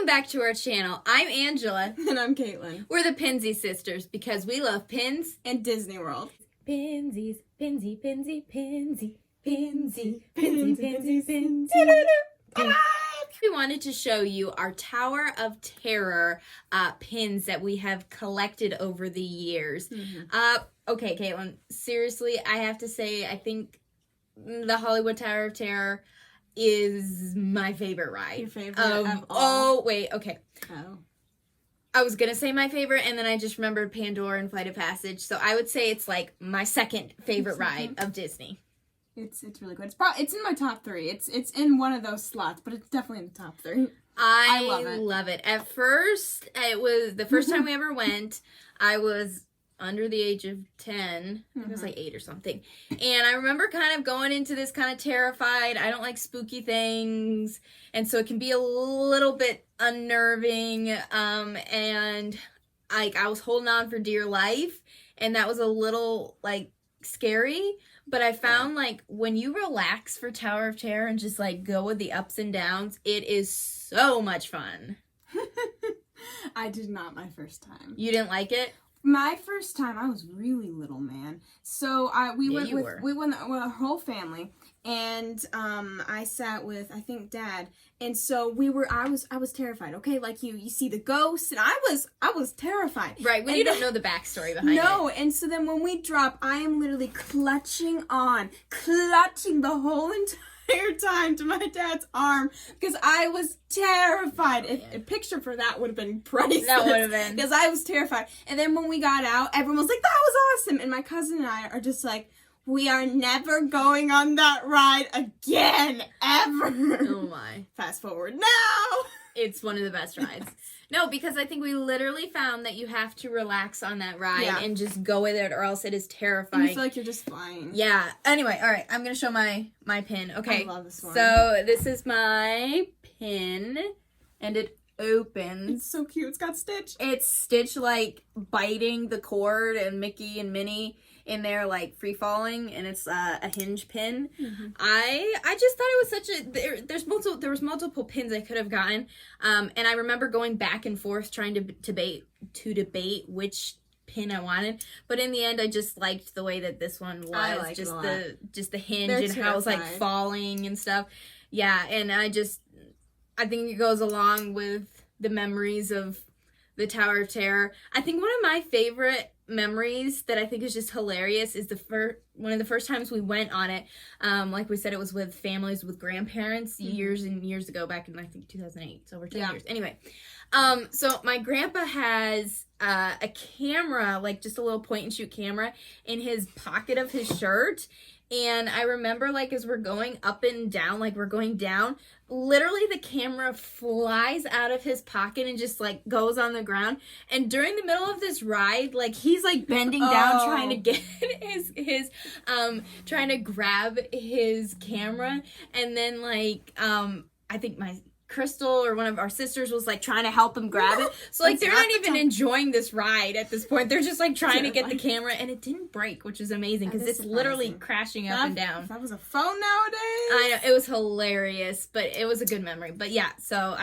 back to our channel. I'm Angela. And I'm Caitlin. We're the Pinsy sisters because we love pins and Disneyworld. Pinsies, pinsy, pinsy, pinsy, pinsy, pinsy, pinsy, pinsy. We wanted to show you our Tower of Terror pins that we have collected over the years. Okay, Caitlin, seriously, I have to say, I think the Hollywood Tower of Terror is my favorite ride. Your favorite of all? Oh, wait, okay. Oh. I was going to say my favorite, and then I just remembered Pandora and Flight of Passage, so I would say it's like my second favorite ride of Disney. It's really good. It's in my top 3. It's in one of those slots, but it's definitely in the top 3. I love it. At first, it was the first time we ever went, I was under the age of 10. I was like 8 or something. And I remember kind of going into this kind of terrified. I don't like spooky things. And so it can be a little bit unnerving. And I was holding on for dear life. And that was a little like scary. But I found like when you relax for Tower of Terror and just like go with the ups and downs, it is so much fun. I did not my first time. You didn't like it? My first time, I was really little, man. So we went with our whole family, and I sat with I think Dad, and so I was terrified. Okay, like you see the ghosts, and I was terrified. Right, when you don't know the backstory behind it. No, and so then when we drop, I am literally clutching the whole entire time to my dad's arm because I was terrified. A picture for that would have been priceless. That would have been. Because I was terrified. And then when we got out, everyone was like, that was awesome. And my cousin and I are just like, we are never going on that ride again, ever. Oh my. Fast forward now. It's one of the best rides. No, because I think we literally found that you have to relax on that ride and just go with it or else it is terrifying. And you feel like you're just flying. Yeah. Anyway, all right. I'm going to show my pin. Okay. I love this one. So this is my pin and it opens. It's so cute. It's got Stitch. It's Stitch like biting the cord and Mickey and Minnie in there like free falling, and it's a hinge pin. I just thought it was such a there was multiple pins I could have gotten, and I remember going back and forth trying to debate which pin I wanted, but in the end I just liked the way that this one was, just the hinge. They're and terrified. How it was like falling and stuff. Yeah, and I think it goes along with the memories of the Tower of Terror. I think one of my favorite memories that I think is just hilarious is one of the first times we went on it. Like we said, it was with families with grandparents years and years ago, back in I think 2008. So over 10 years. Anyway, so my grandpa has a camera, like just a little point and shoot camera in his pocket of his shirt. And I remember, like, as we're going up and down, like, we're going down, literally the camera flies out of his pocket and just, like, goes on the ground. And during the middle of this ride, like, he's, like, bending down trying to get trying to grab his camera. And then, like, I think my Crystal or one of our sisters was like trying to help him grab it. So like they're not even enjoying this ride at this point. They're just like trying to get the camera, and it didn't break, which is amazing because it's literally crashing up and down. If that was a phone nowadays. I know, it was hilarious, but it was a good memory. But yeah, so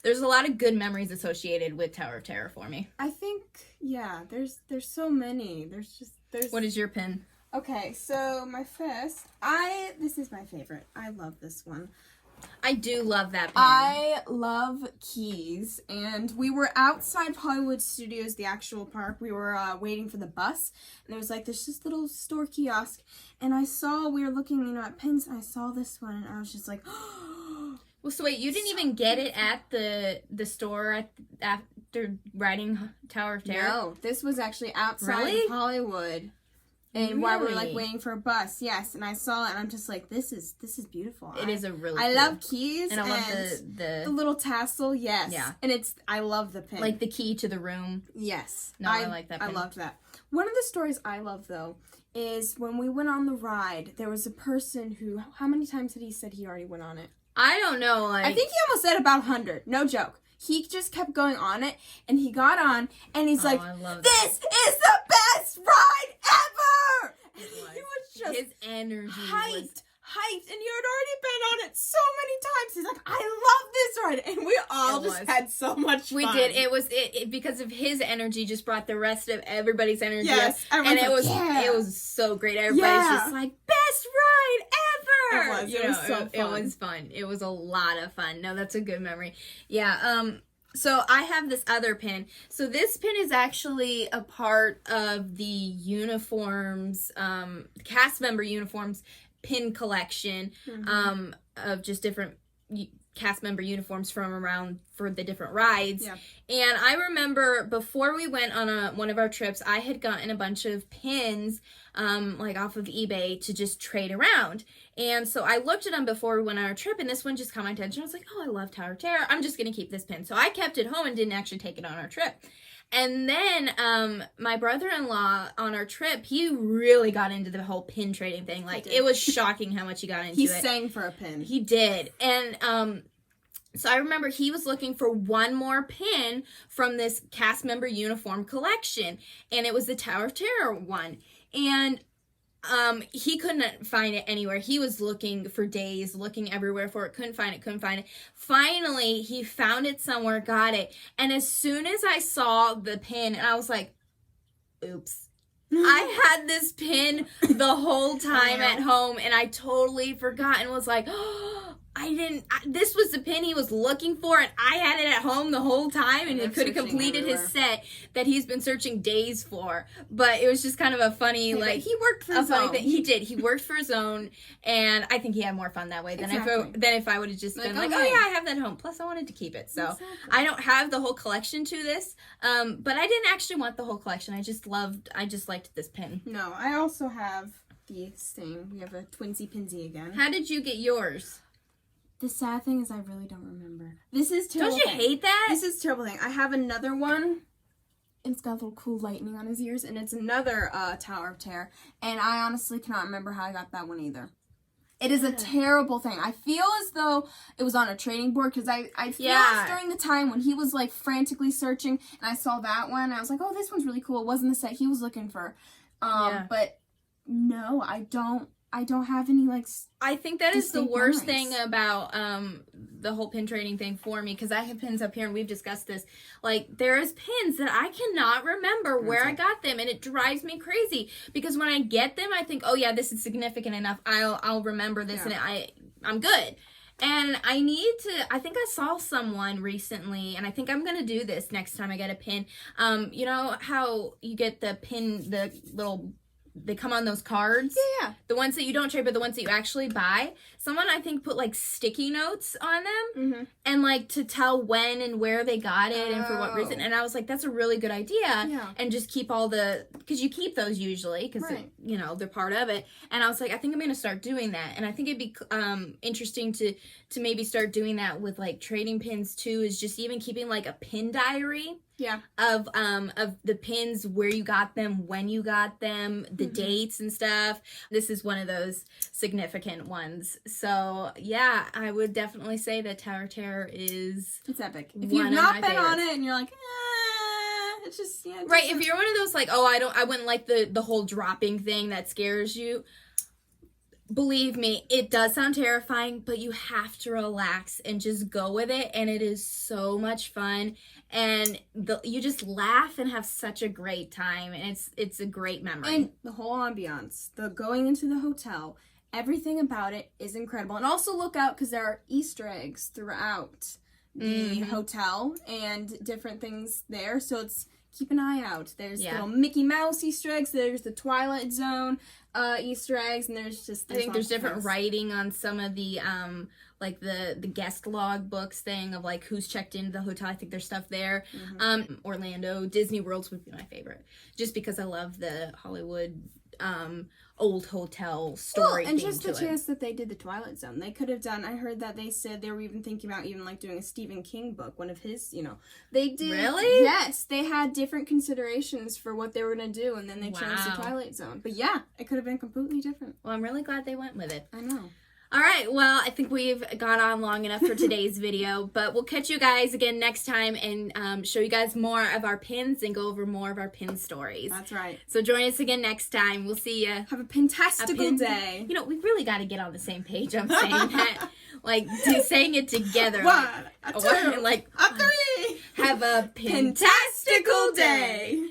there's a lot of good memories associated with Tower of Terror for me. I think there's so many. There's What is your pin? Okay, so my first, this is my favorite. I love this one. I do love that pin. I love keys, and we were outside Hollywood Studios, the actual park. We were waiting for the bus, and there was like this little store kiosk, and we were looking, at pins, and I saw this one, and I was just like, well, so wait, you didn't even get it at the store after riding Tower of Terror? No, this was actually outside of Hollywood. And while we were like waiting for a bus, yes, and I saw it, and I'm just like, this is beautiful. It is a really. I love keys, and I love the little tassel, yes, yeah, and I love the pin, like the key to the room. Yes, no, I like that pin. I loved that. One of the stories I love though is when we went on the ride. There was a person who, how many times had he said he already went on it? I don't know. Like, I think he almost said about 100. No joke. He just kept going on it, and he got on, and he's like, "This is the best ride ever!" And he was just his energy hyped, hyped, and you had already been on it so many times. He's like, I love this ride. And we all just had so much fun. We did. It was because of his energy just brought the rest of everybody's energy yes, up. And it was so great. Everybody's just like, best ride ever. It was so fun. It was fun. It was a lot of fun. No, that's a good memory. Yeah. So I have this other pin. So this pin is actually a part of the uniforms, cast member uniforms pin collection, of just different cast member uniforms from around for the different rides. Yeah. And I remember before we went on one of our trips, I had gotten a bunch of pins, like off of eBay to just trade around. And so I looked at them before we went on our trip, and this one just caught my attention. I was like, oh, I love Tower of Terror. I'm just going to keep this pin. So I kept it home and didn't actually take it on our trip. And then my brother-in-law on our trip, he really got into the whole pin trading thing. Like, it was shocking how much he got into he it. He sang for a pin. He did. And so I remember he was looking for one more pin from this cast member uniform collection. And it was the Tower of Terror one. And he couldn't find it anywhere. He was looking for days, looking everywhere for it, couldn't find it. Finally, he found it somewhere, got it. And as soon as I saw the pin, and I was like, oops. I had this pin the whole time at home, and I totally forgot and was like, oh, this was the pin he was looking for, and I had it at home the whole time, and he could have completed his set that he's been searching days for. But it was just kind of a funny, he worked for his own. He did. He worked for his own, and I think he had more fun that way than if I would have just been like, oh yeah, I have that at home. Plus, I wanted to keep it. So I don't have the whole collection to this, but I didn't actually want the whole collection. I just liked this pin. No, I also have this thing. We have a twinsy pinsy again. How did you get yours? The sad thing is I really don't remember. This is terrible. Don't you hate that? This is a terrible thing. I have another one. It's got a little cool lightning on his ears, and it's another Tower of Terror. And I honestly cannot remember how I got that one either. It is a terrible thing. I feel as though it was on a trading board, because I feel as during the time when he was like frantically searching, and I saw that one, I was like, oh, this one's really cool. It wasn't the set he was looking for. But no, I don't have any, like, I think that is the worst thing about the whole pin trading thing for me, because I have pins up here, and we've discussed this. Like, there is pins that I cannot remember where I got them, and it drives me crazy, because when I get them, I think, oh yeah, this is significant enough. I'll remember this, and I'm good. And I think I saw someone recently, and I think I'm going to do this next time I get a pin. You know how you get the pin, the little, they come on those cards? Yeah. The ones that you don't trade, but the ones that you actually buy. Someone, I think, put, like, sticky notes on them. And, like, to tell when and where they got it and for what reason. And I was like, that's a really good idea. Yeah. And just keep all the, because you keep those usually, because, you know, they're part of it. And I was like, I think I'm going to start doing that. And I think it'd be interesting to maybe start doing that with, like, trading pins, too, is just even keeping, like, a pin diary. Yeah. Of the pins, where you got them, when you got them, the dates and stuff. This is one of those significant ones. So, yeah, I would definitely say that Tower of Terror is... It's epic. If you've not been on it and you're like, it's just... Yeah, right, if you're one of those, like, oh, I wouldn't like the whole dropping thing that scares you... Believe me, it does sound terrifying, but you have to relax and just go with it, and it is so much fun, and you just laugh and have such a great time, and it's a great memory. And the whole ambiance, the going into the hotel, everything about it is incredible. And also look out, because there are Easter eggs throughout the hotel and different things there, so keep an eye out. There's little Mickey Mouse Easter eggs, there's the Twilight Zone Easter eggs, and there's I think there's different writing on some of the like the guest log books thing of like who's checked into the hotel. I think there's stuff there. Orlando, Disneyworld would be my favorite, just because I love the Hollywood old hotel story. And just the chance that they did the Twilight Zone, they could have done. I heard that they said they were even thinking about like doing a Stephen King book, one of his. They did. Really? Yes, they had different considerations for what they were gonna do, and then they chose the Twilight Zone. But yeah, it could have been completely different. Well, I'm really glad they went with it. I know. All right, well, I think we've gone on long enough for today's video, but we'll catch you guys again next time and show you guys more of our pins and go over more of our pin stories. That's right. So join us again next time. We'll see you. Have a pintastical day. You know, we really got to get on the same page. I'm saying that. Like, saying it together. One, a two, like, a three. Have a pintastical day.